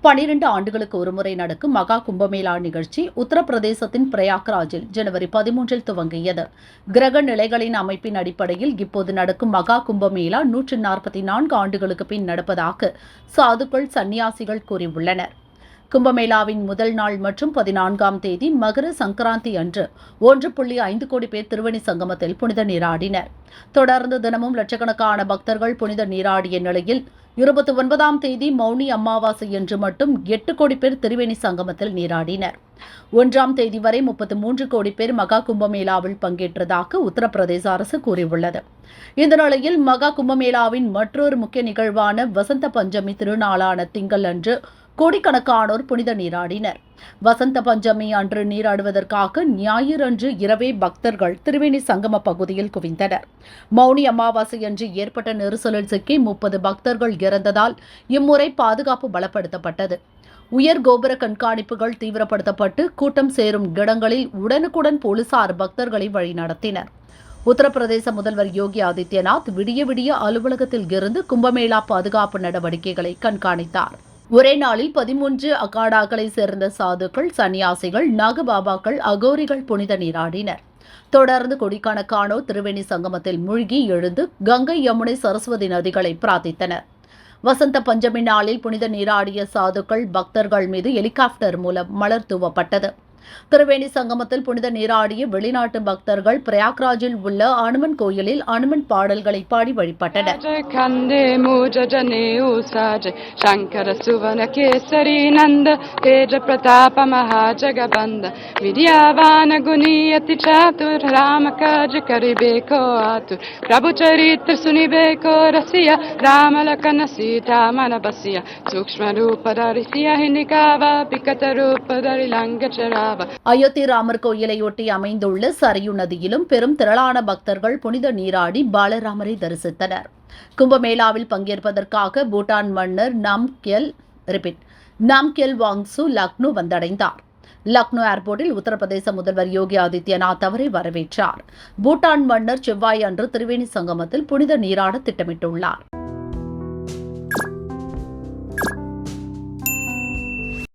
12 ஆண்டுகளுக்கு ஒருமுறை நடக்கும் மகா கும்பமேளா நிகழ்ச்சி உத்தரப்பிரதேசத்தின் பிரயாக்ராஜில் ஜனவரி 13 துவங்கியது. கிரக நிலைகளின் அமைப்பின் அடிப்படையில் இப்போது நடக்கும் மகா கும்பமேளா 144 ஆண்டுகளுக்கு பின் நடப்பதாக சாதுக்கள், சன்னியாசிகள் கூறியுள்ளனர். கும்பமேளாவின் முதல் நாள் மற்றும் 14ஆம் தேதி மகர சங்கராந்தி அன்று 1.5 கோடி பேர் திருவேணி சங்கமத்தில் புனித நீராடினர். தொடர்ந்து தினமும் லட்சக்கணக்கான பக்தர்கள் புனித நீராடிய நிலையில் 29ஆம் தேதி மௌனி அமாவாசை என்று மட்டும் 8 கோடி பேர் திருவேணி சங்கமத்தில் நீராடினர். 1ஆம் தேதி வரை 33 கோடி பேர் மகா கும்பமேளாவில் பங்கேற்றதாக உத்தரப்பிரதேச அரசு கூறியுள்ளது. இந்த நிலையில் மகா கும்பமேளாவின் மற்றொரு முக்கிய நிகழ்வான வசந்த பஞ்சமி திருநாளான திங்கள் அன்று கோடிக்கணக்கானோர் புனித நீராடினர். வசந்த பஞ்சமி அன்று நீராடுவதற்காக ஞாயிறன்று இரவே பக்தர்கள் திருவேணி சங்கம பகுதியில் குவிந்தனர். மௌனி அமாவாசை அன்று ஏற்பட்ட நெரிசலில் சிக்கி 30 பக்தர்கள் இறந்ததால் இம்முறை பாதுகாப்பு பலப்படுத்தப்பட்டது. உயர் கோபுர கண்காணிப்புகள் தீவிரப்படுத்தப்பட்டு கூட்டம் சேரும் இடங்களில் உடனுக்குடன் போலீசார் பக்தர்களை வழிநடத்தினர். உத்தரப்பிரதேச முதல்வர் யோகி ஆதித்யநாத் விடிய விடிய அலுவலகத்தில் இருந்து கும்பமேளா பாதுகாப்பு நடவடிக்கைகளை கண்காணித்தார். ஒரே நாளில் 13 அகாடாக்களை சேர்ந்த சாதுக்கள், சன்னியாசிகள், நாகபாபாக்கள், அகோரிகள் புனித நீராடினர். தொடர்ந்து கோடிக்கணக்கானோர் திருவேணி சங்கமத்தில் மூழ்கி எழுந்து கங்கை, யமுனை, சரஸ்வதி நதிகளை பிரார்த்தித்தனர். வசந்த பஞ்சமி நாளில் புனித நீராடிய சாதுக்கள், பக்தர்கள் மீது ஹெலிகாப்டர் மூலம் மலர் தூவப்பட்டது. திருவேணி சங்கமத்தில் புனித நீராடிய வெளிநாட்டு பக்தர்கள் பிரயாக்ராஜில் உள்ள அனுமன் கோயிலில் அனுமன் பாடல்களை பாடி வழிபட்டனர். அயோத்தி ராமர் கோயிலையொட்டி அமைந்துள்ள சரையு நதியிலும் பெரும் திரளான பக்தர்கள் புனித நீராடி பாலராமரை தரிசித்தனர். கும்பமேளாவில் பங்கேற்பதற்காக பூட்டான் மன்னர் நாம்கெல் வாங்சு லக்னோ வந்தடைந்தார். லக்னோ ஏர்போர்ட்டில் உத்தரப்பிரதேச முதல்வர் யோகி ஆதித்யநாத் அவரை வரவேற்றார். பூட்டான் மன்னர் செவ்வாய் அன்று திருவேணி சங்கமத்தில் புனித நீராட திட்டமிட்டுள்ளார்.